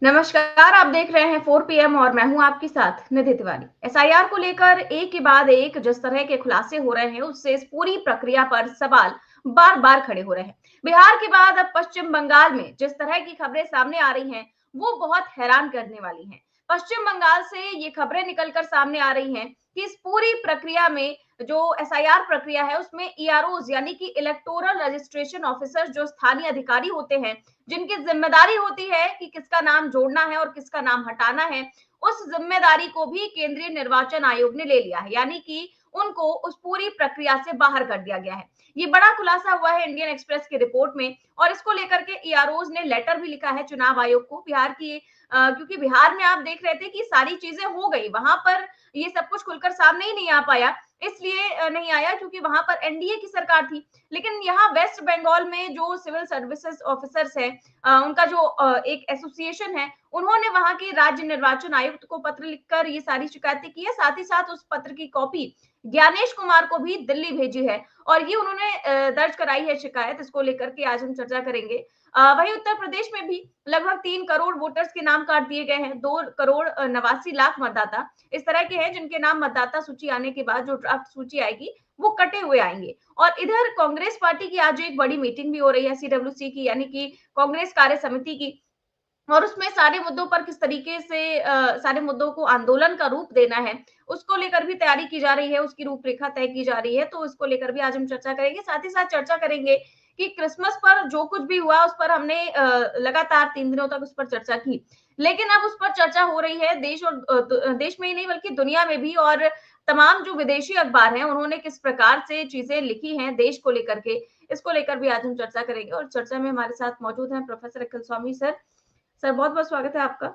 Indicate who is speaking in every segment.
Speaker 1: नमस्कार, आप देख रहे हैं 4 पीएम और मैं हूं आपके साथ निधि तिवारी। एसआईआर को लेकर एक के बाद एक जिस तरह के खुलासे हो रहे हैं, उससे इस पूरी प्रक्रिया पर सवाल बार-बार खड़े हो रहे हैं। बिहार के बाद अब पश्चिम बंगाल में जिस तरह की खबरें सामने आ रही हैं, वो बहुत हैरान करने वाली हैं। पश्चिम बंगाल से ये खबरें निकलकर सामने आ रही हैं कि इस पूरी प्रक्रिया में जो एसआईआर प्रक्रिया है, उसमें ईआरओज यानी कि इलेक्टोरल रजिस्ट्रेशन ऑफिसर जो स्थानीय अधिकारी होते हैं, जिनकी जिम्मेदारी होती है कि किसका नाम जोड़ना है और किसका नाम हटाना है, उस जिम्मेदारी को भी केंद्रीय निर्वाचन आयोग ने ले लिया है, यानी कि उनको उस पूरी प्रक्रिया से बाहर कर दिया गया है। ये बड़ा खुलासा हुआ है इंडियन एक्सप्रेस की रिपोर्ट में और इसको लेकर के ईआरओज ने लेटर भी लिखा है चुनाव आयोग को। बिहार की क्योंकि बिहार में आप देख रहे थे कि सारी चीजें हो गई, वहां पर ये सब कुछ खुलकर सामने ही नहीं आ पाया, इसलिए नहीं आया क्योंकि वहां पर एनडीए की सरकार थी। लेकिन यहाँ वेस्ट बंगाल में जो सिविल सर्विसेज ऑफिसर्स हैं, उनका जो एक एसोसिएशन है, उन्होंने वहां के राज्य निर्वाचन आयुक्त को पत्र लिखकर ये सारी शिकायतें की है। साथ ही साथ उस पत्र की कॉपी ज्ञानेश कुमार को भी दिल्ली भेजी है और ये उन्होंने दर्ज कराई है शिकायत। इसको लेकर के आज हम चर्चा करेंगे। वहीं उत्तर प्रदेश में भी लगभग 3 करोड़ वोटर्स के नाम काट दिए गए हैं। 2 करोड़ 89 लाख मतदाता इस तरह के हैं जिनके नाम मतदाता सूची आने के बाद जो ड्राफ्ट सूची आएगी वो कटे हुए आएंगे। और इधर कांग्रेस पार्टी की आज एक बड़ी मीटिंग भी हो रही है, सीडब्ल्यूसी की यानी कि कांग्रेस कार्य समिति की, और उसमें सारे मुद्दों पर किस तरीके से सारे मुद्दों को आंदोलन का रूप देना है, उसको लेकर भी तैयारी की जा रही है, उसकी रूपरेखा तय की जा रही है। तो इसको लेकर भी आज हम चर्चा करेंगे। साथ ही साथ चर्चा करेंगे कि क्रिसमस पर जो कुछ भी हुआ उस पर हमने लगातार 3 दिनों तक उस पर चर्चा की। लेकिन अब उस पर चर्चा हो रही है देश और देश में ही नहीं बल्कि दुनिया में भी, और तमाम जो विदेशी अखबार हैं उन्होंने किस प्रकार से चीजें लिखी हैं देश को लेकर के, इसको लेकर भी आज हम चर्चा करेंगे। और चर्चा में हमारे साथ मौजूद हैं प्रोफेसर अखिल स्वामी सर। सर बहुत-बहुत स्वागत है आपका।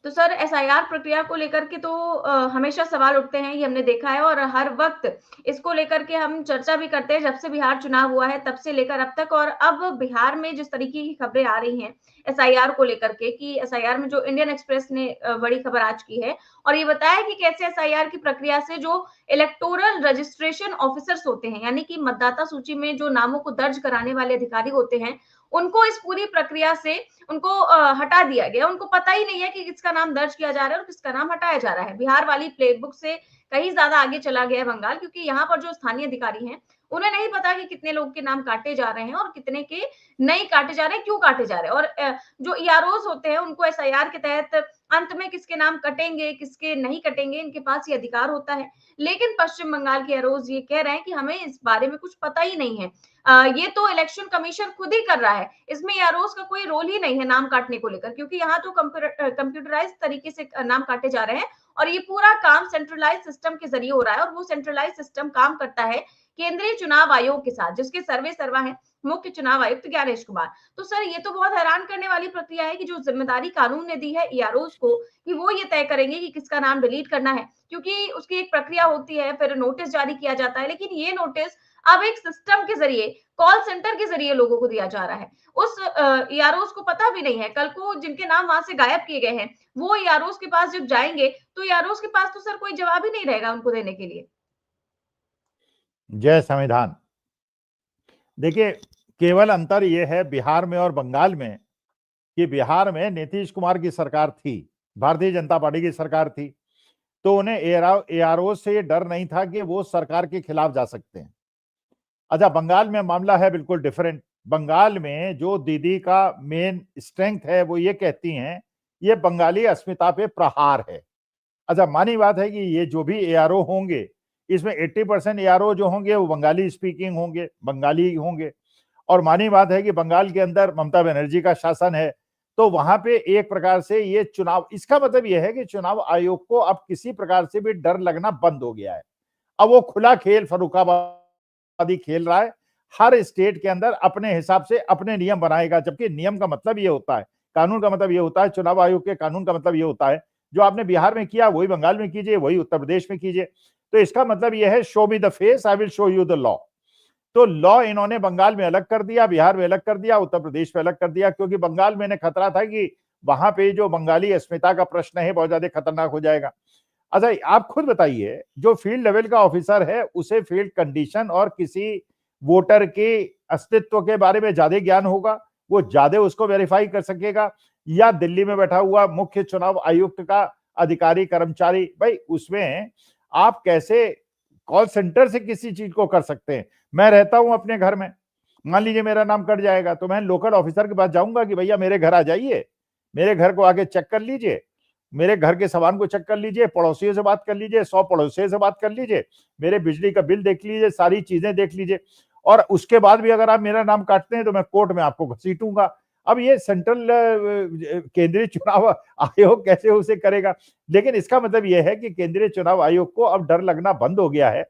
Speaker 1: तो सर एसआईआर प्रक्रिया को लेकर के तो हमेशा सवाल उठते हैं, ये हमने देखा है और हर वक़्त इसको लेकर के हम चर्चा भी करते हैं जब से बिहार चुनाव हुआ है तब से लेकर अब तक। और अब बिहार में जिस तरीके की खबरें आ रही हैं एसआईआर को लेकर के कि एसआईआर में जो इंडियन एक्सप्रेस ने बड़ी खबर आज की है और ये बताया कि कैसे एसआईआर की प्रक्रिया से जो इलेक्टोरल रजिस्ट्रेशन ऑफिसर्स होते हैं, यानी कि मतदाता सूची में जो नामों को दर्ज कराने वाले अधिकारी होते हैं, उनको इस पूरी प्रक्रिया से उनको हटा दिया गया। उनको पता ही नहीं है कि किसका नाम दर्ज किया जा रहा है और किसका नाम हटाया जा रहा है। बिहार वाली प्लेबुक से कहीं ज़्यादा आगे चला गया है बंगाल, क्योंकि यहाँ पर जो स्थानीय अधिकारी हैं, उन्हें नहीं पता कि कितने लोग के नाम काटे जा रहे हैं और कितने के नहीं काटे जा रहे हैं, क्यों काटे जा रहे हैं। और जो ईआरओज़ होते हैं, उनको एसआईआर के तहत अंत में किसके नाम कटेंगे, किसके नहीं कटेंगे, इनके पास ये अधिकार होता है। लेकिन पश्चिम बंगाल के ईआरओज़ ये कह रहे हैं कि हमें इस बारे में कुछ पता ही नहीं है। ये तो इलेक्शन कमीशन खुद ही कर रहा है। इसमें यारोस का कोई रोल ही नहीं है नाम काटने को लेकर, क्योंकि यहाँ तो कंप्यूटराइज्ड तरीके से नाम काटे जा रहे हैं और ये पूरा काम सेंट्रलाइज्ड सिस्टम के जरिए हो रहा है। और वो सेंट्रलाइज्ड सिस्टम काम करता है केंद्रीय चुनाव आयोग के साथ, जिसके सर्वे सर्वा है मुख्य चुनाव आयुक्त ज्ञानेश कुमार। तो सर ये तो बहुत हैरान करने वाली प्रक्रिया है कि जो जिम्मेदारी कानून ने दी है ईआरओज को कि वो ये तय करेंगे कि किसका नाम डिलीट करना है, क्योंकि उसकी एक प्रक्रिया होती है, फिर नोटिस जारी किया जाता है। लेकिन ये नोटिस अब एक सिस्टम के जरिए, कॉल सेंटर के जरिए लोगों को दिया जा रहा है। उस ईआरओज को पता भी नहीं है, कल को जिनके नाम वहां से गायब किए गए हैं वो ईआरओज के पास जब जाएंगे तो ईआरओज के पास तो सर कोई जवाब ही नहीं रहेगा उनको देने के लिए।
Speaker 2: जय संविधान। देखिए, केवल अंतर यह है बिहार में और बंगाल में कि बिहार में नीतीश कुमार की सरकार थी, भारतीय जनता पार्टी की सरकार थी, तो उन्हें एआरओ से डर नहीं था कि वो सरकार के खिलाफ जा सकते हैं। अच्छा, बंगाल में मामला है बिल्कुल डिफरेंट। बंगाल में जो दीदी का मेन स्ट्रेंथ है वो ये कहती हैं ये बंगाली अस्मिता पे प्रहार है। अच्छा, मानी बात है कि ये जो भी एआरओ होंगे इसमें 80% एआरओ जो होंगे वो बंगाली स्पीकिंग होंगे, बंगाली होंगे। और मानी बात है कि बंगाल के अंदर ममता बनर्जी का शासन है, तो वहां पे एक प्रकार से ये चुनाव, इसका मतलब यह है कि चुनाव आयोग को अब किसी प्रकार से भी डर लगना बंद हो गया है। अब वो खुला खेल फर्रुखाबादी खेल रहा है, हर स्टेट के अंदर अपने हिसाब से अपने नियम बनाएगा। जबकि नियम का मतलब ये होता है, कानून का मतलब ये होता है, चुनाव आयोग के कानून का मतलब ये होता है जो आपने बिहार में किया वही बंगाल में कीजिए, वही उत्तर प्रदेश में कीजिए। तो इसका मतलब यह है show me the face, I will show you the law. तो लॉ इन्होंने बंगाल में अलग कर दिया, बिहार में अलग कर दिया, उत्तर प्रदेश में अलग कर दिया, क्योंकि बंगाल में खतरा था कि वहां पे जो बंगाली अस्मिता का प्रश्न है बहुत ज्यादा खतरनाक हो जाएगा। अच्छा, आप खुद बताइए, जो फील्ड लेवल का ऑफिसर है उसे फील्ड कंडीशन और किसी वोटर के अस्तित्व के बारे में ज्यादा ज्ञान होगा, वो ज्यादा उसको वेरीफाई कर सकेगा, या दिल्ली में बैठा हुआ मुख्य चुनाव आयुक्त का अधिकारी कर्मचारी? भाई उसमें आप कैसे कॉल सेंटर से किसी चीज को कर सकते हैं? मैं रहता हूं अपने घर में, मान लीजिए मेरा नाम कट जाएगा, तो मैं लोकल ऑफिसर के पास जाऊंगा कि भैया मेरे घर आ जाइए, मेरे घर को आके चेक कर लीजिए, मेरे घर के सामान को चेक कर लीजिए, पड़ोसियों से बात कर लीजिए, 100 पड़ोसियों से बात कर लीजिए, मेरे बिजली का बिल देख लीजिए, सारी चीजें देख लीजिए, और उसके बाद भी अगर आप मेरा नाम काटते हैं तो मैं कोर्ट में आपको घसीटूंगा। अब ये सेंट्रल केंद्रीय चुनाव आयोग कैसे उसे करेगा? लेकिन इसका मतलब यह है कि केंद्रीय चुनाव आयोग को अब डर लगना बंद हो गया है,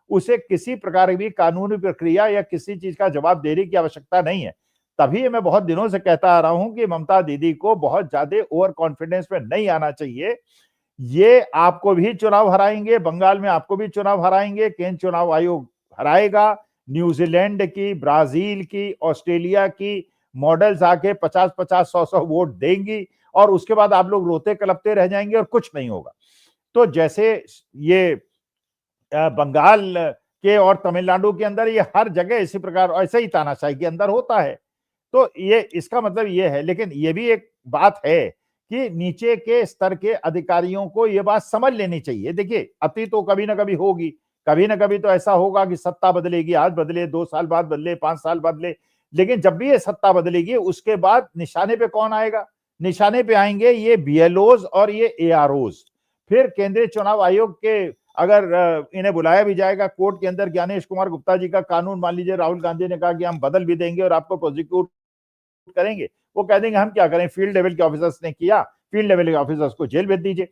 Speaker 2: उसे किसी प्रकार की कानूनी प्रक्रिया या किसी चीज का जवाब देने की आवश्यकता नहीं है। तभी मैं बहुत दिनों से कहता आ रहा हूं कि ममता दीदी को बहुत ज्यादा ओवर कॉन्फिडेंस में नहीं आना चाहिए। ये आपको भी चुनाव हराएंगे, बंगाल में आपको भी चुनाव हराएंगे, केंद्र चुनाव आयोग हराएगा, न्यूजीलैंड की, ब्राजील की, ऑस्ट्रेलिया की मॉडल्स आके 50-50, 100-100 वोट देंगी, और उसके बाद आप लोग रोते कलपते रह जाएंगे और कुछ नहीं होगा। तो जैसे ये बंगाल के और तमिलनाडु के अंदर ये हर जगह इसी प्रकार ऐसे ही तानाशाही के अंदर होता है, तो ये इसका मतलब ये है। लेकिन ये भी एक बात है कि नीचे के स्तर के अधिकारियों को ये बात समझ लेनी चाहिए। देखिए अति तो कभी ना कभी होगी, कभी ना कभी तो ऐसा होगा कि सत्ता बदलेगी, आज बदले, 2 साल बाद बदले, 5 साल बदले, लेकिन जब भी ये सत्ता बदलेगी उसके बाद निशाने पे कौन आएगा? निशाने पे आएंगे ये बीएलओज और ये एआरओज। फिर केंद्रीय चुनाव आयोग के अगर इन्हें बुलाया भी जाएगा कोर्ट के अंदर, ज्ञानेश कुमार गुप्ता जी का कानून मान लीजिए राहुल गांधी ने कहा कि हम बदल भी देंगे और आपको प्रोसिक्यूट करेंगे, वो कह देंगे हम क्या करें, फील्ड लेवल के ऑफिसर्स ने किया, फील्ड लेवल के ऑफिसर्स को जेल भेज दीजिए।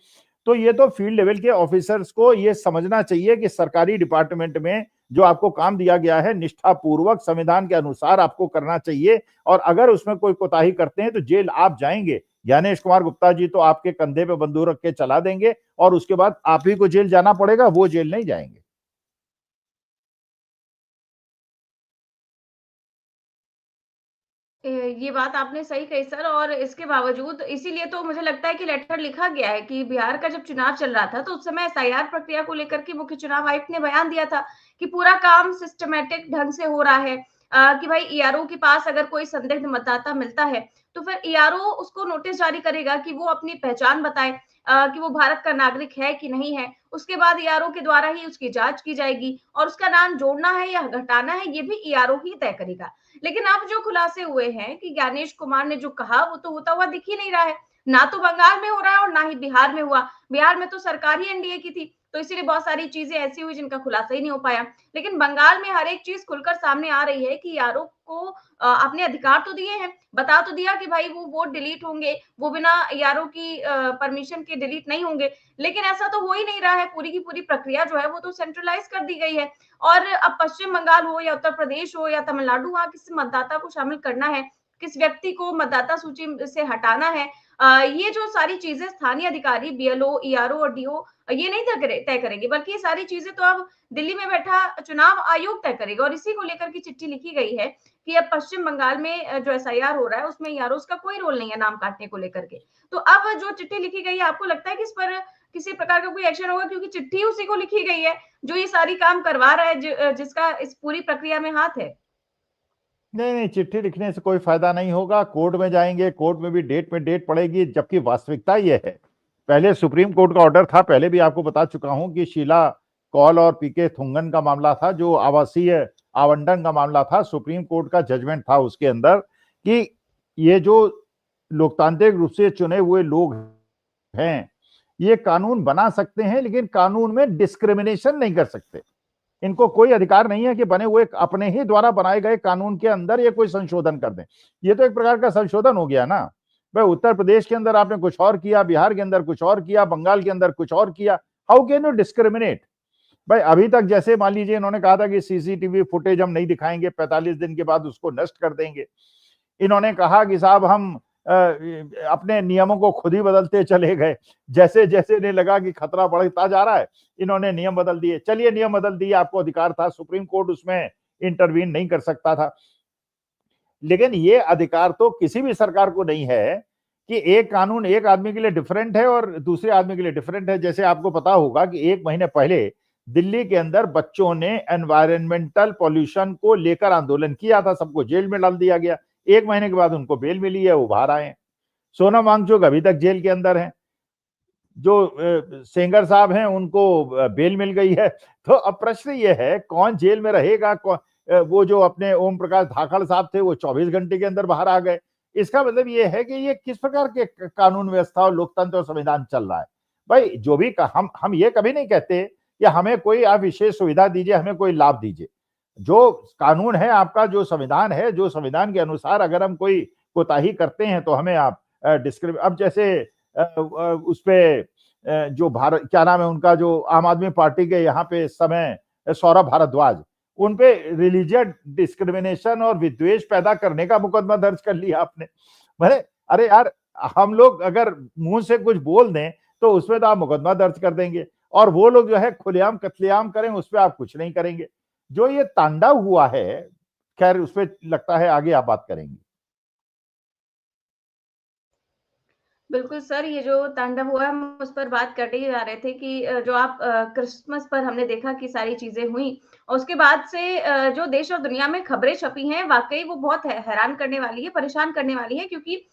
Speaker 2: तो ये तो फील्ड लेवल के ऑफिसर्स को ये समझना चाहिए कि सरकारी डिपार्टमेंट में जो आपको काम दिया गया है निष्ठापूर्वक संविधान के अनुसार आपको करना चाहिए, और अगर उसमें कोई कोताही करते हैं तो जेल आप जाएंगे। ज्ञानेश कुमार गुप्ता जी तो आपके कंधे पे बंदूक रख के चला देंगे और उसके बाद आप ही को जेल जाना पड़ेगा, वो जेल नहीं जाएंगे।
Speaker 1: ये बात आपने सही कही सर, और इसके बावजूद इसीलिए तो मुझे लगता है कि लेटर लिखा गया है कि बिहार का जब चुनाव चल रहा था तो उस समय एसआईआर प्रक्रिया को लेकर के मुख्य चुनाव आयुक्त ने बयान दिया था कि पूरा काम सिस्टमैटिक ढंग से हो रहा है, कि भाई ईआरओ के पास अगर कोई संदिग्ध मतदाता मिलता है तो फिर ईआरओ उसको नोटिस जारी करेगा कि वो अपनी पहचान बताए, कि वो भारत का नागरिक है कि नहीं है। उसके बाद ईआरओ के द्वारा ही उसकी जांच की जाएगी और उसका नाम जोड़ना है या घटाना है ये भी ईआरओ ही तय करेगा। लेकिन अब जो खुलासे हुए हैं कि ज्ञानेश कुमार ने जो कहा वो तो होता हुआ दिख ही नहीं रहा है, ना तो बंगाल में हो रहा है और ना ही बिहार में हुआ। बिहार में तो सरकार ही एनडीए की थी, तो इसीलिए बहुत सारी चीजें ऐसी हुई जिनका खुलासा ही नहीं हो पाया। लेकिन बंगाल में हर एक चीज खुलकर सामने आ रही है कि यारों को अपने अधिकार तो दिए हैं, बता तो दिया कि भाई वो वोट डिलीट होंगे, वो बिना यारों की परमिशन के डिलीट नहीं होंगे, लेकिन ऐसा तो हो ही नहीं रहा है। पूरी की पूरी प्रक्रिया जो है वो तो सेंट्रलाइज कर दी गई है। और अब पश्चिम बंगाल हो या उत्तर प्रदेश हो या तमिलनाडु, वहां किस मतदाता को शामिल करना है, किस व्यक्ति को मतदाता सूची से हटाना है, ये जो सारी चीजें स्थानीय अधिकारी बीएलओ, ईआरओ और डीओ ये नहीं तय करेंगे, बल्कि ये सारी चीजें तो अब दिल्ली में बैठा चुनाव आयोग तय करेगा। और इसी को लेकर की चिट्ठी लिखी गई है कि अब पश्चिम बंगाल में जो एसआईआर हो रहा है उसमें ईआरओ का कोई रोल नहीं है नाम काटने को लेकर के। तो अब जो चिट्ठी लिखी गई है, आपको लगता है कि इस पर किसी प्रकार का कोई एक्शन होगा? क्योंकि चिट्ठी उसी को लिखी गई है जो ये सारी काम करवा रहा है, जिसका इस पूरी प्रक्रिया में हाथ है।
Speaker 2: नहीं नहीं, चिट्ठी लिखने से कोई फायदा नहीं होगा। कोर्ट में जाएंगे, कोर्ट में भी डेट में डेट पड़ेगी, जबकि वास्तविकता यह है, पहले सुप्रीम कोर्ट का ऑर्डर था, पहले भी आपको बता चुका हूं कि शीला कौल और पीके थुंगन का मामला था, जो आवासीय आवंटन का मामला था। सुप्रीम कोर्ट का जजमेंट था उसके अंदर कि ये जो लोकतांत्रिक रूप से चुने हुए लोग हैं ये कानून बना सकते हैं, लेकिन कानून में डिस्क्रिमिनेशन नहीं कर सकते। इनको कोई अधिकार नहीं है कि बने हुए अपने ही द्वारा बनाए गए कानून के अंदर ये कोई संशोधन कर दें। ये तो एक प्रकार का संशोधन हो गया ना भाई। उत्तर प्रदेश के अंदर आपने कुछ और किया, बिहार के अंदर कुछ और किया, बंगाल के अंदर कुछ और किया। हाउ कैन यू डिस्क्रिमिनेट भाई? अभी तक जैसे मान लीजिए इन्होंने कहा था कि सीसीटीवी फुटेज हम नहीं दिखाएंगे, 45 दिन के बाद उसको नष्ट कर देंगे। इन्होंने कहा कि साहब हम अपने नियमों को खुद ही बदलते चले गए, जैसे जैसे इन्हें लगा कि खतरा बढ़ता जा रहा है इन्होंने नियम बदल दिए। चलिए नियम बदल दिए, आपको अधिकार था, सुप्रीम कोर्ट उसमें इंटरवीन नहीं कर सकता था। लेकिन ये अधिकार तो किसी भी सरकार को नहीं है कि एक कानून एक आदमी के लिए डिफरेंट है और दूसरे आदमी के लिए डिफरेंट है। जैसे आपको पता होगा कि 1 महीने पहले दिल्ली के अंदर बच्चों ने एनवायरमेंटल पॉल्यूशन को लेकर आंदोलन किया था, सबको जेल में डाल दिया गया। 1 महीने के बाद उनको बेल मिली है, वो बाहर आए हैं। सोनम वांगचुक अभी तक जेल के अंदर हैं। जो सेंगर साहब हैं उनको बेल मिल गई है। तो अब प्रश्न ये है कौन जेल में रहेगा, वो जो अपने ओम प्रकाश धाकड़ साहब थे वो 24 घंटे के अंदर बाहर आ गए। इसका मतलब ये है कि ये किस प्रकार के कानून व्यवस्था और लोकतंत्र और संविधान चल रहा है। भाई जो भी हम ये कभी नहीं कहते कि हमें कोई आप विशेष सुविधा दीजिए, हमें कोई लाभ दीजिए। जो कानून है आपका, जो संविधान है, जो संविधान के अनुसार अगर हम कोई कोताही करते हैं तो हमें आप अब जैसे उस पे जो भारत क्या नाम है उनका, जो आम आदमी पार्टी के यहाँ पे इस समय सौरभ भारद्वाज, उन पे रिलीजियस डिस्क्रिमिनेशन और विद्वेष पैदा करने का मुकदमा दर्ज कर लिया आपने। मैंने अरे यार, हम लोग अगर मुंह से कुछ बोल दें तो उसमें तो आप मुकदमा दर्ज कर देंगे, और वो लोग जो है खुलेआम कत्लेआम करें उस पर आप कुछ नहीं करेंगे। जो ये तांडव हुआ है, खैर उस पर लगता है आगे आप बात करेंगे।
Speaker 1: बिल्कुल सर, ये जो तांडव हुआ हम उस पर बात करते ही जा रहे थे कि जो आप क्रिसमस पर हमने देखा कि सारी चीज़ें हुई और उसके बाद से जो देश और दुनिया में खबरें छपी हैं, वाक़ई वो बहुत हैरान करने वाली है, परेशान करने वाली है, क्योंकि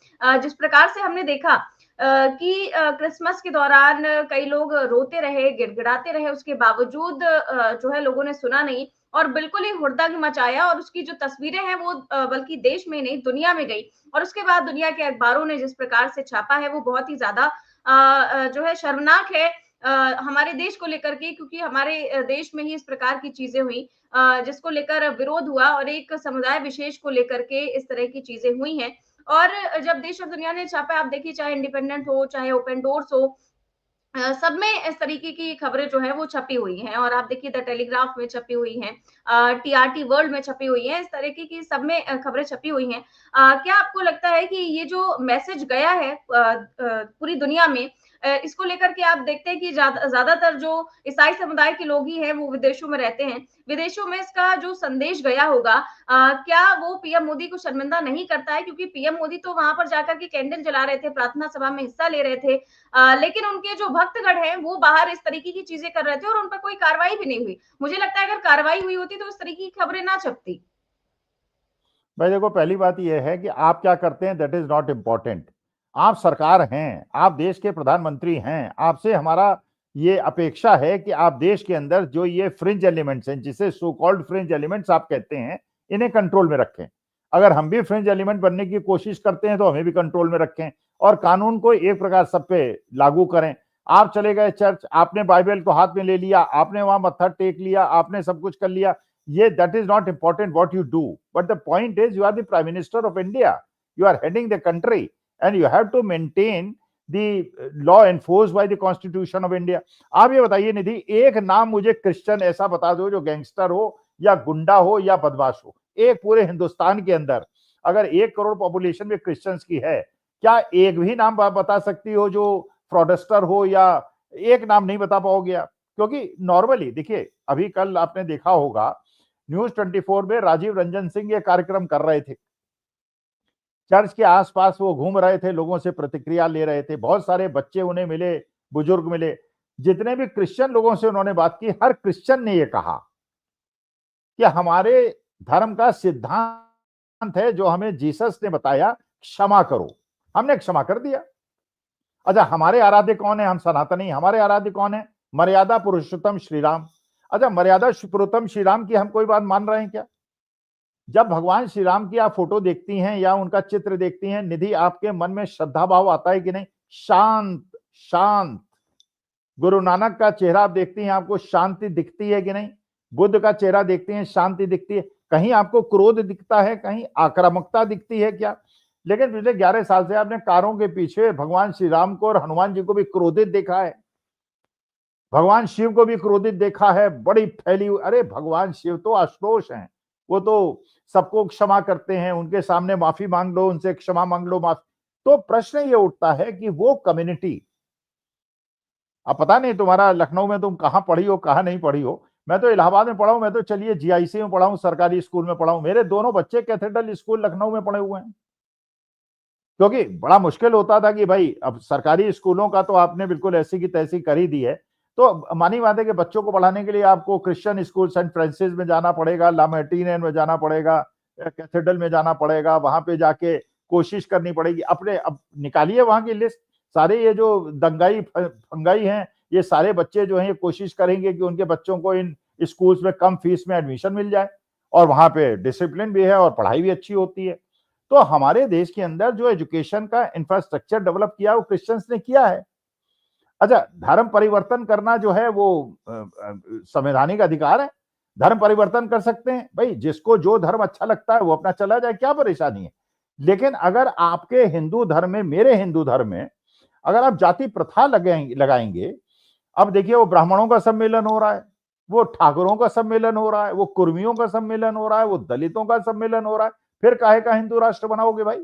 Speaker 1: जिस प्रकार से हमने देखा कि क्रिसमस के दौरान कई लोग रोते रहे, गिड़गिड़ाते रहे, उसके बावजूद जो है लोगों ने सुना नहीं और बिल्कुल ही हुड़दंग मचाया, और उसकी जो तस्वीरें हैं वो बल्कि देश में नहीं दुनिया में गई। और उसके बाद दुनिया के अखबारों ने जिस प्रकार से छापा है वो बहुत ही ज्यादा जो है शर्मनाक है हमारे देश को लेकर के, क्योंकि हमारे देश में ही इस प्रकार की चीजें हुई जिसको लेकर विरोध हुआ और एक समुदाय विशेष को लेकर के इस तरह की चीजें हुई हैं। और जब देश और दुनिया ने छापा, आप देखिए चाहे इंडिपेंडेंट हो चाहे ओपन डोर्स हो, सब में इस तरीके की खबरें जो है वो छपी हुई हैं, और आप देखिए द टेलीग्राफ में छपी हुई हैं, टीआरटी वर्ल्ड में छपी हुई हैं, इस तरीके की सब में खबरें छपी हुई हैं। क्या आपको लगता है कि ये जो मैसेज गया है पूरी दुनिया में, इसको लेकर के आप देखते हैं कि ज्यादातर जो ईसाई समुदाय के लोग ही हैं वो विदेशों में रहते हैं, विदेशों में इसका जो संदेश गया होगा, क्या वो पीएम मोदी को शर्मिंदा नहीं करता है? क्योंकि पीएम मोदी तो वहां पर जाकर के कैंडल जला रहे थे, प्रार्थना सभा में हिस्सा ले रहे थे, लेकिन उनके जो भक्तगण हैं वो बाहर इस तरीके की चीजें कर रहे थे और उन पर कोई कार्रवाई भी नहीं हुई। मुझे लगता है अगर कार्रवाई हुई होती तो इस तरीके की खबरें ना छपती।
Speaker 2: भाई देखो, पहली बात यह है कि आप क्या करते हैं दैट इज नॉट इम्पोर्टेंट। आप सरकार हैं, आप देश के प्रधानमंत्री हैं, आपसे हमारा ये अपेक्षा है कि आप देश के अंदर जो ये फ्रिंज एलिमेंट्स हैं, जिसे सो कॉल्ड फ्रिंज एलिमेंट्स आप कहते हैं, इन्हें कंट्रोल में रखें। अगर हम भी फ्रिंज एलिमेंट बनने की कोशिश करते हैं तो हमें भी कंट्रोल में रखें और कानून को एक प्रकार सब पे लागू करें। आप चले गए चर्च, आपने बाइबल को हाथ में ले लिया, आपने वहां मत्था टेक लिया, आपने सब कुछ कर लिया, ये that is not important what you do, but the point is you are the prime minister of India, you are heading the country and you have to maintain the law enforced by the constitution of India। आप ये बताइए निधि, एक नाम मुझे Christian ऐसा बता दो जो गैंगस्टर हो या गुंडा हो या बदमाश हो, एक पूरे हिंदुस्तान के अंदर अगर 1 करोड़ पॉपुलेशन में क्रिश्चियंस की है, क्या एक भी नाम बता सकती हो जो फ्रॉडस्टर हो? या एक नाम नहीं बता पाओगे आप? क्योंकि नॉर्मली देखिए, अभी कल आपने देखा होगा न्यूज 24 में राजीव रंजन सिंह ये कार्यक्रम कर रहे थे, चर्च के आसपास वो घूम रहे थे, लोगों से प्रतिक्रिया ले रहे थे, बहुत सारे बच्चे उन्हें मिले, बुजुर्ग मिले, जितने भी क्रिश्चियन लोगों से उन्होंने बात की, हर क्रिश्चियन ने ये कहा कि हमारे धर्म का सिद्धांत है जो हमें जीसस ने बताया, क्षमा करो, हमने क्षमा कर दिया। अच्छा, हमारे आराध्य कौन है? हम सनातनी। हमारे आराध्य कौन है? मर्यादा पुरुषोत्तम श्री राम। अच्छा, मर्यादा पुरुषोत्तम श्री राम की हम कोई बात मान रहे हैं क्या? जब भगवान श्री राम की आप फोटो देखती हैं या उनका चित्र देखती हैं निधि, आपके मन में श्रद्धा भाव आता है कि नहीं? शांत शांत। गुरु नानक का चेहरा आप देखती हैं, आपको शांति दिखती है कि नहीं? बुद्ध का चेहरा देखती हैं, शांति दिखती है? कहीं आपको क्रोध दिखता है, कहीं आक्रामकता दिखती है क्या? लेकिन पिछले 11 साल से आपने कारों के पीछे भगवान श्री राम को और हनुमान जी को भी क्रोधित देखा है, भगवान शिव को भी क्रोधित देखा है, बड़ी फैली हुई। अरे भगवान शिव तो आशुतोष हैं, वो तो सबको क्षमा करते हैं, उनके सामने माफी मांग लो, उनसे क्षमा मांग लो, माफी। तो प्रश्न ये उठता है कि वो कम्युनिटी, अब पता नहीं तुम्हारा लखनऊ में तुम कहां पढ़ी हो कहां नहीं पढ़ी हो, मैं तो इलाहाबाद में पढ़ा हूं, मैं तो चलिए जीआईसी में पढ़ा हूं, सरकारी स्कूल में पढ़ा हूं, मेरे दोनों बच्चे कैथेड्रल स्कूल लखनऊ में पढ़े हुए हैं। क्योंकि बड़ा मुश्किल होता था कि भाई अब सरकारी स्कूलों का तो आपने बिल्कुल ऐसी की तैसी कर ही दी है, तो मानी बात है कि बच्चों को पढ़ाने के लिए आपको क्रिश्चियन स्कूल सेंट फ्रांसिस में जाना पड़ेगा, ला मार्टिन में जाना पड़ेगा, कैथेड्रल में जाना पड़ेगा, वहां पे जाके कोशिश करनी पड़ेगी। अपने अब निकालिए वहां की लिस्ट, सारे ये जो दंगाई फंगाई हैं, ये सारे बच्चे जो हैं ये कोशिश करेंगे कि उनके बच्चों को इन स्कूल्स में कम फीस में एडमिशन मिल जाए, और वहां पे डिसिप्लिन भी है और पढ़ाई भी अच्छी होती है। तो हमारे देश के अंदर जो एजुकेशन का इंफ्रास्ट्रक्चर डेवलप किया वो क्रिश्चियंस ने किया है। अच्छा, धर्म परिवर्तन करना जो है वो संवैधानिक अधिकार है, धर्म परिवर्तन कर सकते हैं भाई, जिसको जो धर्म अच्छा लगता है वो अपना चला जाए, क्या परेशानी है। लेकिन अगर आपके हिंदू धर्म में, मेरे हिंदू धर्म में अगर आप जाति प्रथा लगाएंगे, अब देखिए वो ब्राह्मणों का सम्मेलन हो रहा है, वो ठाकुरों का सम्मेलन हो रहा है, वो कुर्मियों का सम्मेलन हो रहा है, वो दलितों का सम्मेलन हो रहा है, फिर काहे का हिंदू राष्ट्र बनाओगे भाई?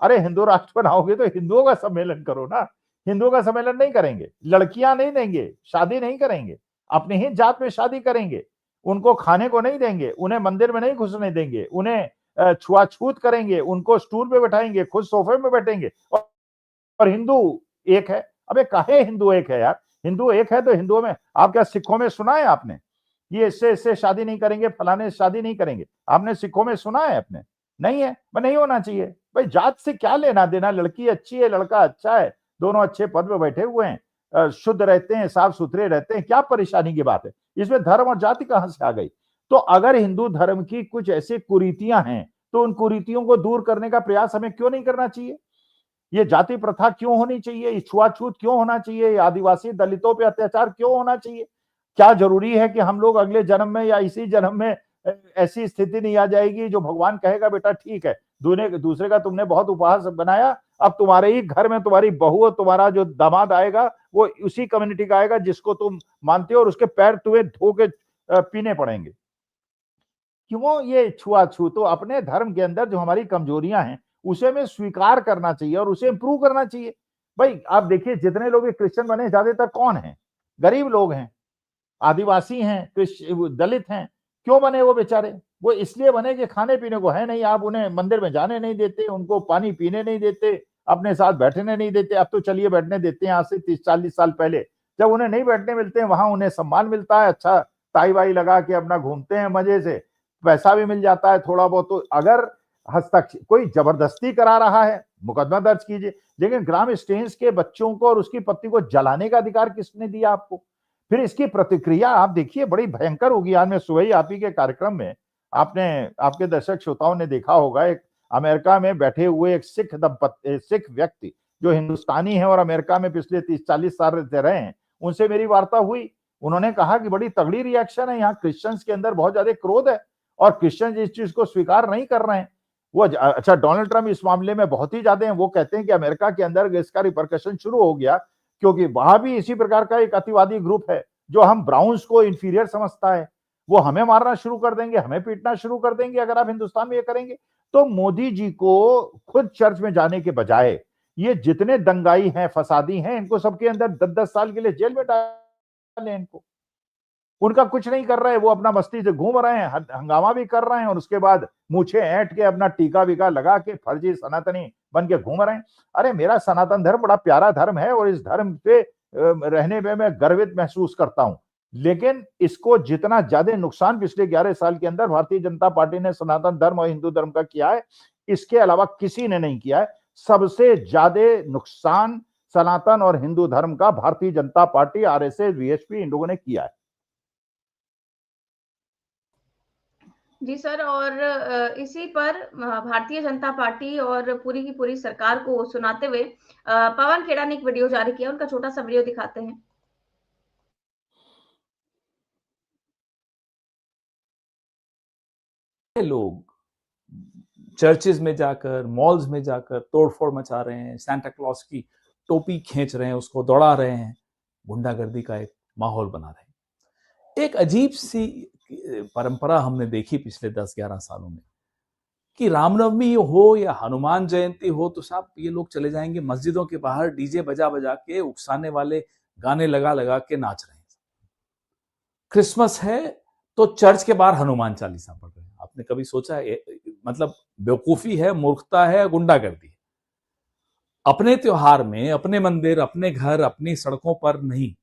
Speaker 2: अरे हिंदू राष्ट्र बनाओगे तो हिंदुओं का सम्मेलन करो ना, हिंदुओं का सम्मेलन नहीं करेंगे, लड़कियां नहीं देंगे, शादी नहीं करेंगे, अपनी ही जात में शादी करेंगे, उनको खाने को नहीं देंगे, उन्हें मंदिर में नहीं घुसने देंगे, उन्हें छुआछूत करेंगे, उनको स्टूल पे बैठाएंगे, खुद सोफे में बैठेंगे, और हिंदू एक है। अबे काहे हिंदू एक है यार? हिंदू एक है तो हिंदुओं में, आप क्या सिखों में सुना है आपने ये इससे शादी नहीं करेंगे, फलाने से शादी नहीं करेंगे? आपने सिखों में सुना है अपने? नहीं है, नहीं होना चाहिए भाई। जात से क्या लेना देना, लड़की अच्छी है, लड़का अच्छा है, दोनों अच्छे पद पे बैठे हुए हैं, शुद्ध रहते हैं, साफ सुथरे रहते हैं, क्या परेशानी की बात है इसमें? धर्म और जाति कहां से आ गई? तो अगर हिंदू धर्म की कुछ ऐसी कुरीतियां हैं तो उन कुरीतियों को दूर करने का प्रयास हमें क्यों नहीं करना चाहिए? ये जाति प्रथा क्यों होनी चाहिए? ये छुआछूत क्यों होना चाहिए? ये आदिवासी दलितों पे अत्याचार क्यों होना चाहिए? क्या जरूरी है कि हम लोग अगले जन्म में या इसी जन्म में ऐसी स्थिति नहीं आ जाएगी जो भगवान कहेगा बेटा ठीक है, दूसरे का तुमने बहुत उपहास बनाया, अब तुम्हारे ही घर में तुम्हारी बहू और तुम्हारा जो दामाद आएगा वो उसी कम्युनिटी का आएगा जिसको तुम मानते हो, और उसके पैर तुम्हें धो के पीने पड़ेंगे। क्यों ये छुआछूत? तो अपने धर्म के अंदर जो हमारी कमजोरियां हैं उसे हमें स्वीकार करना चाहिए और उसे इंप्रूव करना चाहिए। भाई आप देखिए जितने लोग क्रिश्चियन बने ज्यादातर कौन है? गरीब लोग हैं, आदिवासी हैं, दलित हैं। क्यों बने वो बेचारे? वो इसलिए बने कि खाने पीने को है नहीं, आप उन्हें मंदिर में जाने नहीं देते, उनको पानी पीने नहीं देते, अपने साथ बैठने नहीं देते। अब तो चलिए बैठने देते हैं, आज से 30-40 साल पहले जब उन्हें नहीं बैठने मिलते हैं वहां उन्हें सम्मान मिलता है, अच्छा टाई वाई लगा के अपना घूमते हैं मजे से, पैसा भी मिल जाता है थोड़ा बहुत। तो अगर हस्तक्षेप कोई जबरदस्ती करा रहा है मुकदमा दर्ज कीजिए, लेकिन ग्राम स्टेन्स के बच्चों को और उसकी पत्नी को जलाने का अधिकार किसने दिया आपको? फिर इसकी प्रतिक्रिया आप देखिए बड़ी भयंकर होगी। आज मैं सुबह ही आप ही के कार्यक्रम में आपने, आपके दर्शक श्रोताओं ने देखा होगा, एक अमेरिका में बैठे हुए एक सिख व्यक्ति जो हिंदुस्तानी है और अमेरिका में पिछले 30-40 साल रहते रहे हैं, उनसे मेरी वार्ता हुई। उन्होंने कहा कि बड़ी तगड़ी रिएक्शन है, यहाँ क्रिश्चियंस के अंदर बहुत ज्यादा क्रोध है और क्रिश्चियन इस चीज को स्वीकार नहीं कर रहे हैं। वो अच्छा डोनाल्ड ट्रंप इस मामले में बहुत ही ज्यादा हैं। वो कहते हैं कि अमेरिका के अंदर इसका रिपरकशन शुरू हो गया क्योंकि वहां भी इसी प्रकार का एक अतिवादी ग्रुप है जो हम ब्राउन्स को इंफीरियर समझता है, वो हमें मारना शुरू कर देंगे, हमें पीटना शुरू कर देंगे अगर आप हिंदुस्तान में ये करेंगे। तो मोदी जी को खुद चर्च में जाने के बजाय ये जितने दंगाई हैं, फसादी हैं, इनको सबके अंदर 10-10 साल के लिए जेल में डालें इनको। उनका कुछ नहीं कर रहे हैं, वो अपना मस्ती से घूम रहे हैं, हंगामा भी कर रहे हैं और उसके बाद मूछे ऐंठ के अपना टीका वीका लगा के फर्जी सनातनी बन के घूम रहे हैं। अरे मेरा सनातन धर्म बड़ा प्यारा धर्म है और इस धर्म पे रहने में मैं गर्वित महसूस करता हूं, लेकिन इसको जितना ज्यादा नुकसान पिछले 11 साल के अंदर भारतीय जनता पार्टी ने सनातन धर्म और हिंदू धर्म का किया है, इसके अलावा किसी ने नहीं किया है। सबसे ज्यादा नुकसान सनातन और हिंदू धर्म का Bharatiya Janata party, RSS, VHP इन लोगों ने किया है।
Speaker 1: जी सर, और इसी पर भारतीय जनता पार्टी और पूरी की पूरी सरकार को सुनाते हुए पवन खेड़ा ने एक वीडियो जारी किया, उनका छोटा सा वीडियो दिखाते हैं।
Speaker 3: लोग चर्चेज में जाकर, मॉल्स में जाकर तोड़फोड़ मचा रहे हैं, सांता क्लॉज की टोपी खींच रहे हैं, उसको दौड़ा रहे हैं, गुंडागर्दी का एक माहौल बना रहे हैं। एक अजीब सी परंपरा हमने देखी पिछले 10-11 सालों में कि रामनवमी हो या हनुमान जयंती हो तो साहब ये लोग चले जाएंगे मस्जिदों के बाहर डीजे बजा बजा के, उकसाने वाले गाने लगा लगा के नाच रहे हैं। क्रिसमस है तो चर्च के बाहर हनुमान चालीसा पढ़ रहे हैं। आपने कभी सोचा है? मतलब बेवकूफी है, मूर्खता है, गुंडागर्दी है। अपने त्योहार में अपने मंदिर, अपने घर, अपनी सड़कों पर नहीं,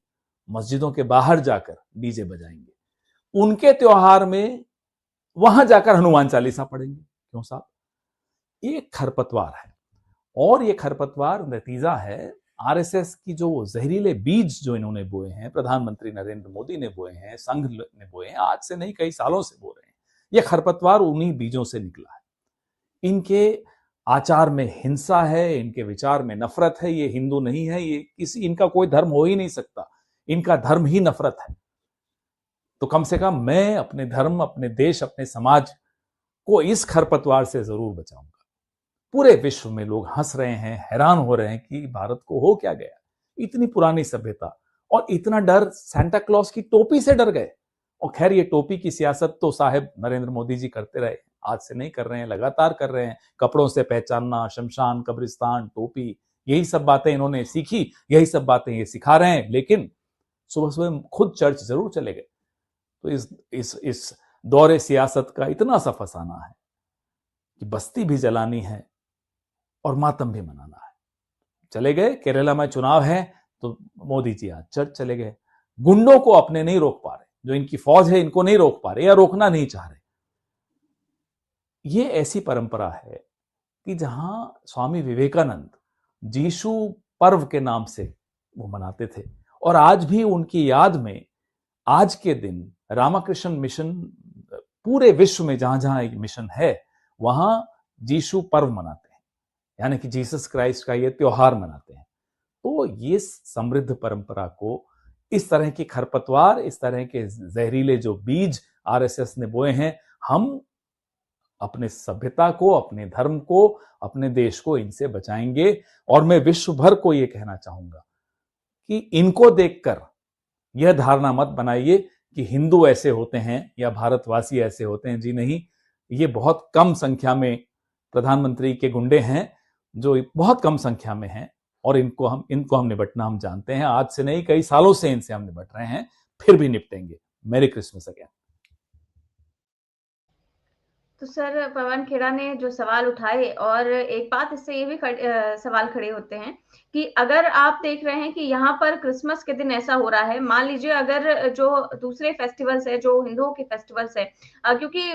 Speaker 3: मस्जिदों के बाहर जाकर डीजे बजाएंगे। उनके त्योहार में वहां जाकर हनुमान चालीसा पढ़ेंगे। क्यों साहब? ये खरपतवार है, और ये खरपतवार नतीजा है आरएसएस की जो जहरीले बीज जो इन्होंने बोए हैं, प्रधानमंत्री नरेंद्र मोदी ने बोए हैं, संघ ने बोए हैं, आज से नहीं कई सालों से बो रहे हैं। ये खरपतवार उन्हीं बीजों से निकला है। इनके आचार में हिंसा है, इनके विचार में नफरत है। ये हिंदू नहीं है, ये इनका कोई धर्म हो ही नहीं सकता, इनका धर्म ही नफरत है। तो कम से कम मैं अपने धर्म, अपने देश, अपने समाज को इस खरपतवार से जरूर बचाऊंगा। पूरे विश्व में लोग हंस रहे हैं, हैरान हो रहे हैं कि भारत को हो क्या गया, इतनी पुरानी सभ्यता, और इतना डर सांता क्लॉज की टोपी से डर गए। और खैर ये टोपी की सियासत तो साहब नरेंद्र मोदी जी करते रहे, आज से नहीं कर रहे हैं, लगातार कर रहे हैं। कपड़ों से पहचानना, शमशान, कब्रिस्तान, टोपी, यही सब बातें इन्होंने सीखी, यही सब बातें ये सिखा रहे हैं। लेकिन सुबह सुबह खुद चर्च जरूर चले गए। तो इस दौरे सियासत का इतना सा फसाना है कि बस्ती भी जलानी है और मातम भी मनाना है। चले गए, केरला में चुनाव है तो मोदी जी आज चर्च चले गए। गुंडों को अपने नहीं रोक पा रहे, जो इनकी फौज है इनको नहीं रोक पा रहे या रोकना नहीं चाह रहे। ये ऐसी परंपरा है कि जहां स्वामी विवेकानंद जीशु पर्व के नाम से वो मनाते थे, और आज भी उनकी याद में आज के दिन रामकृष्ण मिशन पूरे विश्व में जहां जहां एक मिशन है वहां जीशु पर्व मनाते हैं, यानी कि जीसस क्राइस्ट का ये त्योहार मनाते हैं। तो ये समृद्ध परंपरा को इस तरह की खरपतवार, इस तरह के जहरीले जो बीज आरएसएस ने बोए हैं, हम अपने सभ्यता को, अपने धर्म को, अपने देश को इनसे बचाएंगे। और मैं विश्व भर को यह कहना चाहूंगा कि इनको देखकर यह धारणा मत बनाइए कि हिंदू ऐसे होते हैं या भारतवासी ऐसे होते हैं। जी नहीं, ये बहुत कम संख्या में प्रधानमंत्री के गुंडे हैं, जो बहुत कम संख्या में हैं, और इनको हम निपटना हम जानते हैं। आज से नहीं, कई सालों से इनसे हम निपट रहे हैं, फिर भी निपटेंगे। मेरी क्रिसमस अगेन।
Speaker 1: तो सर, पवन खेड़ा ने जो सवाल उठाए, और एक बात इससे ये भी सवाल खड़े होते हैं कि अगर आप देख रहे हैं कि यहाँ पर क्रिसमस के दिन ऐसा हो रहा है, मान लीजिए अगर जो दूसरे फेस्टिवल्स है, जो हिंदुओं के फेस्टिवल्स है, क्योंकि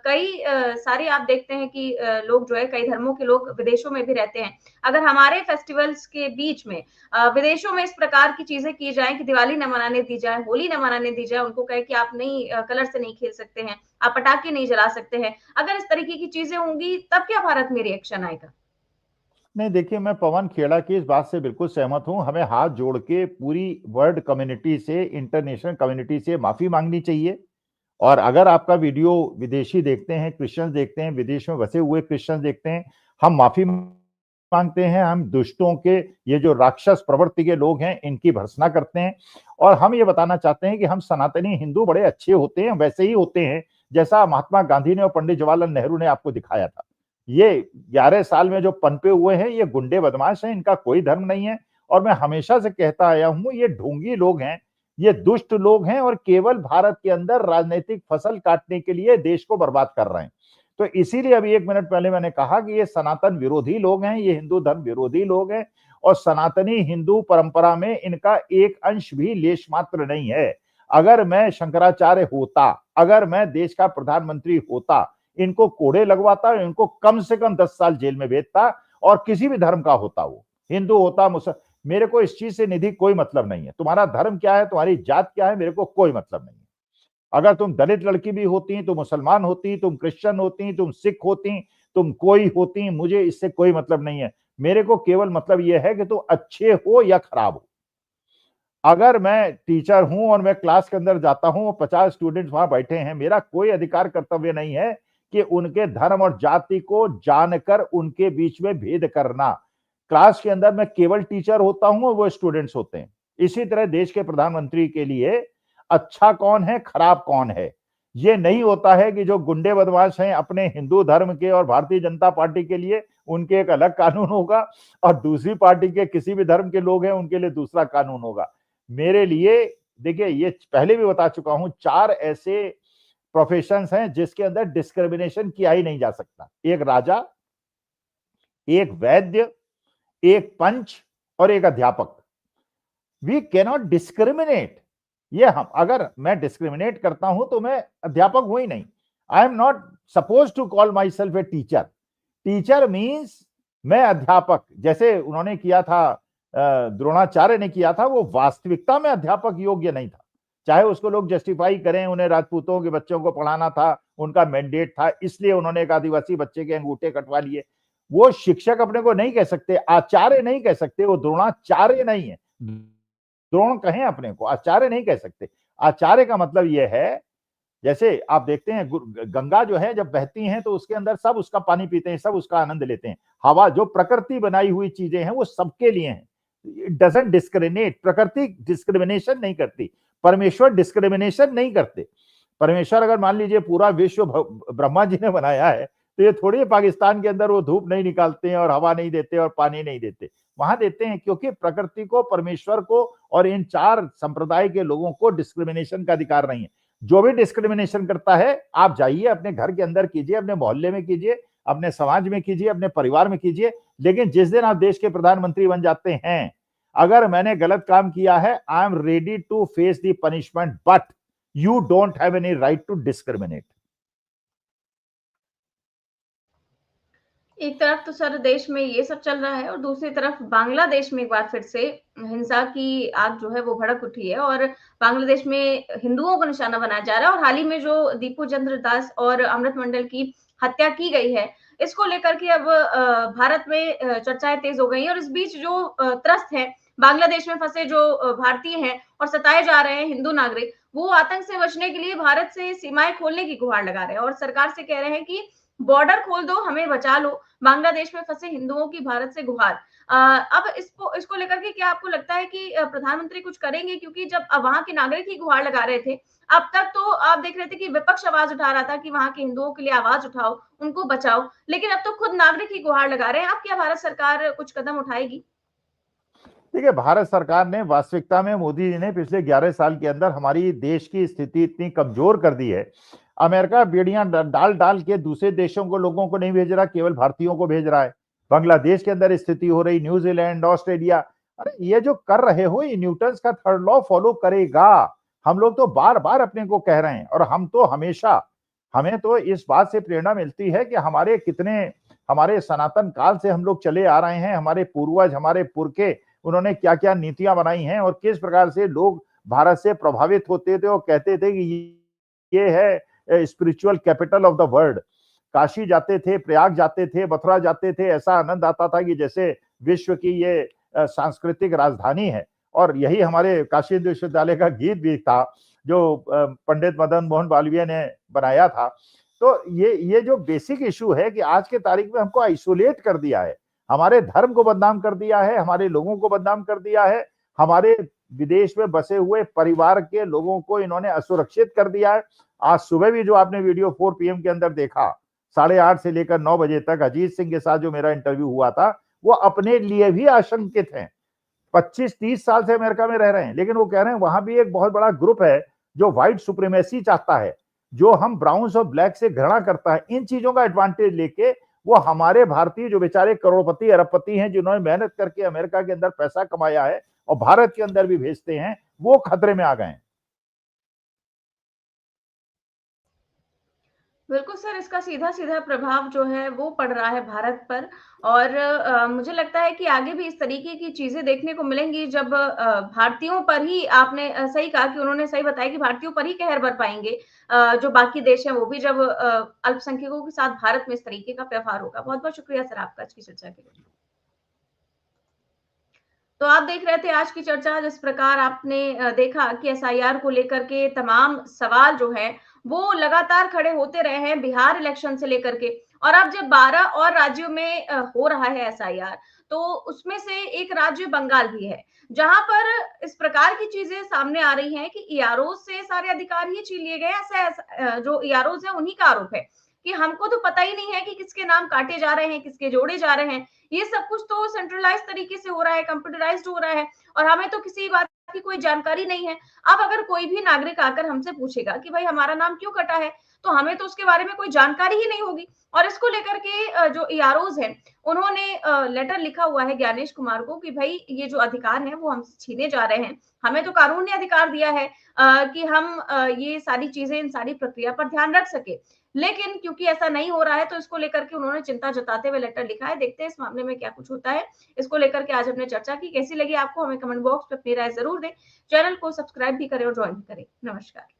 Speaker 1: कई सारे आप देखते हैं कि लोग जो है, कई धर्मों के लोग विदेशों में भी रहते हैं। अगर हमारे फेस्टिवल्स के बीच में विदेशों में इस प्रकार की चीजें की जाए कि दिवाली न मनाने दी जाए, होली न मनाने दी जाए, उनको कहे कि आप नहीं कलर से नहीं खेल सकते हैं, आप पटाखे नहीं जला सकते हैं, अगर इस तरीके की चीजें होंगी तब क्या भारत में रिएक्शन आएगा?
Speaker 2: नहीं, देखिए, मैं पवन खेड़ा की इस बात से बिल्कुल सहमत हूं। हमें हाथ जोड़ के पूरी वर्ल्ड कम्युनिटी से, इंटरनेशनल कम्युनिटी से माफी मांगनी चाहिए। और अगर आपका वीडियो विदेशी देखते हैं, क्रिश्चियंस देखते हैं, विदेश में बसे हुए क्रिश्चियंस देखते हैं, हम माफी मांगते हैं। हम दुष्टों के, ये जो राक्षस प्रवृत्ति के लोग हैं, इनकी भर्त्सना करते हैं। और हम ये बताना चाहते हैं कि हम सनातनी हिंदू बड़े अच्छे होते हैं, वैसे ही होते हैं जैसा महात्मा गांधी ने और पंडित जवाहरलाल नेहरू ने आपको दिखाया था। ये 11 साल में जो पनपे हुए हैं, ये गुंडे बदमाश हैं, इनका कोई धर्म नहीं है। और मैं हमेशा से कहता आया हूं, ये ढोंगी लोग हैं, ये दुष्ट लोग हैं, और केवल भारत के अंदर राजनीतिक फसल काटने के लिए देश को बर्बाद कर रहे हैं। तो इसीलिए अभी 1 मिनट पहले मैंने कहा कि ये सनातन विरोधी लोग हैं, ये हिंदू धर्म विरोधी लोग हैं, और सनातनी हिंदू परंपरा में इनका एक अंश भी लेश मात्र नहीं है। अगर मैं शंकराचार्य होता, अगर मैं देश का प्रधानमंत्री होता, इनको कोड़े लगवाता, इनको कम से कम 10 साल जेल में भेजता, और किसी भी धर्म का होता, वो हिंदू होता, मुसलमान, मेरे को इस चीज से निधि कोई मतलब नहीं है। तुम्हारा धर्म क्या है, तुम्हारी जात क्या है, मेरे को कोई मतलब नहीं है। अगर तुम दलित लड़की भी होती, तुम मुसलमान होती, तुम क्रिश्चियन होती, तुम सिख होती, तुम कोई होती, मुझे इससे कोई मतलब नहीं है। मेरे को केवल मतलब यह है कि तुम अच्छे हो या खराब हो। अगर मैं टीचर हूं और मैं क्लास के अंदर जाता हूं, 50 स्टूडेंट्स वहां बैठे हैं, मेरा कोई अधिकार कर्तव्य नहीं है कि उनके धर्म और जाति को जानकर उनके बीच में भेद करना। क्लास के अंदर मैं केवल टीचर होता हूं और वो स्टूडेंट्स होते हैं। इसी तरह देश के प्रधानमंत्री के लिए अच्छा कौन है, खराब कौन है, ये नहीं होता है कि जो गुंडे बदमाश हैं अपने हिंदू धर्म के और भारतीय जनता पार्टी के लिए उनके एक अलग कानून होगा, और दूसरी पार्टी के किसी भी धर्म के लोग हैं उनके लिए दूसरा कानून होगा। मेरे लिए, देखिए, ये पहले भी बता चुका हूं, 4 ऐसे प्रोफेशंस हैं जिसके अंदर डिस्क्रिमिनेशन किया ही नहीं जा सकता। एक राजा, एक वैद्य, एक पंच, और एक अध्यापक। We cannot discriminate. ये हम, अगर मैं डिस्क्रिमिनेट करता हूं तो मैं अध्यापक हूं ही नहीं। I am not suppose to call myself a teacher. Teacher means मैं अध्यापक, जैसे उन्होंने किया था, द्रोणाचार्य ने किया था, वो वास्तविकता में अध्यापक योग्य नहीं था। चाहे उसको लोग जस्टिफाई करें, उन्हें राजपूतों के बच्चों को पढ़ाना था, उनका मैंडेट था, इसलिए उन्होंने एक आदिवासी बच्चे के अंगूठे कटवा लिए। वो शिक्षक अपने को नहीं कह सकते, आचार्य नहीं कह सकते, वो द्रोणाचार्य नहीं है। द्रोण कहें अपने को, आचार्य नहीं कह सकते। आचार्य का मतलब यह है, जैसे आप देखते हैं गंगा जो है जब बहती हैं तो उसके अंदर सब उसका पानी पीते हैं, सब उसका आनंद लेते हैं। हवा, जो प्रकृति बनाई हुई चीजें हैं वो सबके लिए हैं। इट डजंट डिस्क्रिमिनेट, प्रकृति डिस्क्रिमिनेशन नहीं करती, परमेश्वर डिस्क्रिमिनेशन नहीं करते। परमेश्वर अगर मान लीजिए पूरा विश्व ब्रह्मा जी ने बनाया है, तो ये थोड़ी पाकिस्तान के अंदर वो धूप नहीं निकालते हैं और हवा नहीं देते और पानी नहीं देते, वहां देते हैं, क्योंकि प्रकृति को, परमेश्वर को और इन 4 संप्रदाय के लोगों को डिस्क्रिमिनेशन का अधिकार नहीं है। जो भी डिस्क्रिमिनेशन करता है, आप जाइए अपने घर के अंदर कीजिए, अपने मोहल्ले में कीजिए, अपने समाज में कीजिए, अपने परिवार में कीजिए, लेकिन जिस दिन आप देश के प्रधानमंत्री बन जाते हैं, अगर मैंने गलत काम किया है, I am ready to face the punishment, but you don't have any right to discriminate.
Speaker 1: एक तरफ तो सर देश में ये सब चल रहा है और दूसरी तरफ बांग्लादेश में एक बार फिर से हिंसा की आग जो है वो भड़क उठी है और बांग्लादेश में हिंदुओं को निशाना बनाया जा रहा है। और हाल ही में जो दीपू चंद्र दास और अमृत मंडल की हत्या की गई है, इसको लेकर के अब भारत में चर्चाएं तेज हो गई हैं। और इस बीच जो त्रस्त है, बांग्लादेश में फंसे जो भारतीय हैं और सताए जा रहे हैं हिंदू नागरिक, वो आतंक से बचने के लिए भारत से सीमाएं खोलने की गुहार लगा रहे हैं और सरकार से कह रहे हैं कि बॉर्डर खोल दो, हमें बचा लो। बांग्लादेश में फंसे हिंदुओं की भारत से गुहार। अब इसको लेकर के क्या आपको लगता है कि प्रधानमंत्री कुछ करेंगे? क्योंकि जब वहां के नागरिक ही गुहार लगा रहे थे, अब तक तो आप देख रहे थे कि विपक्ष आवाज उठा रहा था कि वहां के हिंदुओं के लिए आवाज उठाओ, उनको बचाओ, लेकिन अब तो खुद नागरिक ही गुहार लगा रहे हैं। अब क्या भारत सरकार कुछ कदम उठाएगी?
Speaker 2: देखिए, भारत सरकार ने, वास्तविकता में मोदी जी ने पिछले 11 साल के अंदर हमारी देश की स्थिति इतनी कमजोर कर दी है। अमेरिका बेड़ियां डाल डाल के दूसरे देशों को, लोगों को नहीं भेज रहा, केवल भारतीयों को भेज रहा है। बांग्लादेश के अंदर स्थिति हो रही, न्यूजीलैंड, ऑस्ट्रेलिया, अरे ये जो कर रहे हो, ये न्यूटन का थर्ड लॉ फॉलो करेगा। हम लोग तो बार बार अपने को कह रहे हैं, और हम तो हमेशा, हमें तो इस बात से प्रेरणा मिलती है कि हमारे सनातन काल से हम लोग चले आ रहे हैं, हमारे पूर्वज, हमारे पुरखे, उन्होंने क्या क्या नीतियां बनाई हैं और किस प्रकार से लोग भारत से प्रभावित होते थे और कहते थे कि ये है spiritual capital of the world. Kashi जाते थे, प्रयाग जाते थे, मथुरा जाते थे, ऐसा आनंद आता था कि जैसे विश्व की ये सांस्कृतिक राजधानी है। और यही हमारे काशी हिंदू विश्वविद्यालय का गीत भी था, जो पंडित मदन मोहन मालवीय ने बनाया था। तो ये जो बेसिक इशू है कि आज के तारीख में हमको आइसोलेट कर दिया है, हमारे धर्म को बदनाम कर दिया है, हमारे लोगों को बदनाम कर दिया है, हमारे विदेश में बसे हुए परिवार के लोगों को इन्होंने असुरक्षित कर दिया है। आज सुबह भी जो आपने वीडियो 4 PM के अंदर देखा, 8:30 से लेकर 9 बजे तक अजीत सिंह के साथ जो मेरा इंटरव्यू हुआ था, वो अपने लिए भी आशंकित हैं। 25-30 साल से अमेरिका में रह रहे हैं, लेकिन वो कह रहे हैं वहां भी एक बहुत बड़ा ग्रुप है जो व्हाइट सुप्रीमेसी चाहता है, जो हम ब्राउन्स और ब्लैक से घृणा करता है। इन चीजों का एडवांटेज लेके वो हमारे भारतीय जो बेचारे करोड़पति अरबपति हैं, जिन्होंने मेहनत करके अमेरिका के अंदर पैसा कमाया है और भारत के अंदर भी भेजते हैं, वो खतरे में आ गए हैं।
Speaker 1: बिल्कुल सर, इसका सीधा-सीधा प्रभाव जो है वो पड़ रहा है भारत पर। और मुझे लगता है कि आगे भी इस तरीके की चीज़ें देखने को मिलेंगी जब भारतीयों पर ही, आपने सही कहा कि उन्होंने सही बताया कि भारतीयों पर ही कहर बर पाएँगे। जो बाकी देश हैं वो भी जब अल्पसंख्यकों के साथ भारत में इस तरीके का व्यवहार होगा। बहुत-बहुत शुक्रिया सर आपका आज की चर्चा के लिए। तो आप देख रहे थे आज की चर्चा, जिस प्रकार आपने देखा कि एसआईआर को लेकर के तमाम सवाल जो है वो लगातार खड़े होते रहे हैं बिहार इलेक्शन से लेकर के। और अब जब 12 और राज्यों में हो रहा है एसआईआर, तो उसमें से एक राज्य बंगाल भी है, जहां पर इस प्रकार की चीजें सामने आ रही हैं कि ईआरओ से सारे अधिकार ही छीन लिए गए। ऐसा जो ईआरओ है उन्हीं का आरोप है कि हमको तो पता ही नहीं है कि किसके नाम काटे जा रहे हैं, किसके जोड़े जा रहे हैं। ये सब कुछ तो सेंट्रलाइज तरीके से हो रहा है, कंप्यूटराइज्ड हो रहा है, और हमें तो किसी बात की कोई जानकारी नहीं है। अब अगर कोई भी नागरिक आकर हमसे पूछेगा कि भाई हमारा नाम क्यों कटा है, तो हमें तो उसके बारे में कोई जानकारी ही नहीं होगी। और इसको लेकर के जो ईआरओज हैं, उन्होंने लेटर लिखा हुआ है ज्ञानेश कुमार को कि भाई ये जो अधिकार है वो हमसे छीने जा रहे हैं। हमें तो कानून ने अधिकार दिया है कि हम ये सारी चीजें, इन सारी प्रक्रिया पर ध्यान रख सके। लेकिन क्योंकि ऐसा नहीं हो रहा है तो इसको लेकर के उन्होंने चिंता जताते हुए लेटर लिखा है। देखते हैं इस मामले में क्या कुछ होता है। इसको लेकर के आज हमने चर्चा की। कैसी लगी आपको? हमें कमेंट बॉक्स में अपनी राय जरूर दें। चैनल को सब्सक्राइब भी करें और ज्वाइन भी करें। नमस्कार।